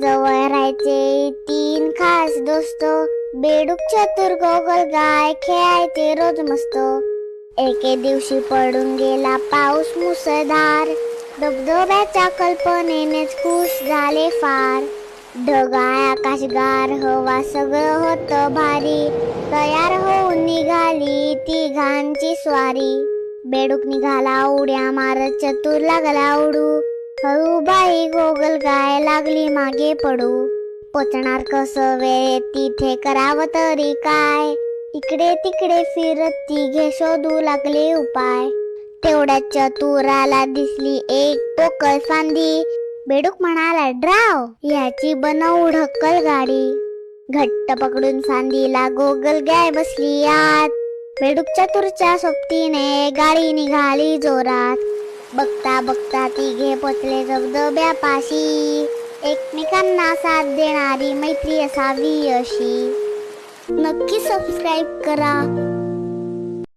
जवळ राहायचे 3 खास दोस्त, बेडूक, चतुर, गोगलगाय खेळायचे रोज मस्त. एके दिवशी पडून गेला पाऊस मुसळधार, धबधब्याच्या कल्पनेनेच खुश झाले फार. ढगाळ आकाशगार, हवा सगळं होतं भारी, तयार होऊन निघाली तिघांची स्वारी. बेडूक निघाला उड्या मारत, चतुर लागला उडू, हळूबाई गोगलगाय लागली मागे पडू. पोचणार कसं वेळेत तिथे, करावं तरी काय, इकडे तिकडे फिरत तिघे शोधू लागले उपाय. तेवढ्यात चतुराला दिसली एक पोकळ फांदी, बेडूक म्हणाला ड्राव, ह्याची बनवू ढक्कल गाडी. घट्ट पकडून फांदीला गोगलगाय बसली आत, बेडूक चतुरच्या सोबतीने गाडी निघाली जोरात. बघता बघता तिघे पोचले धबधब्यापाशी, एकमेकांना साथ देणारी मैत्री असावी अशी. नक्की सबस्क्राईब करा.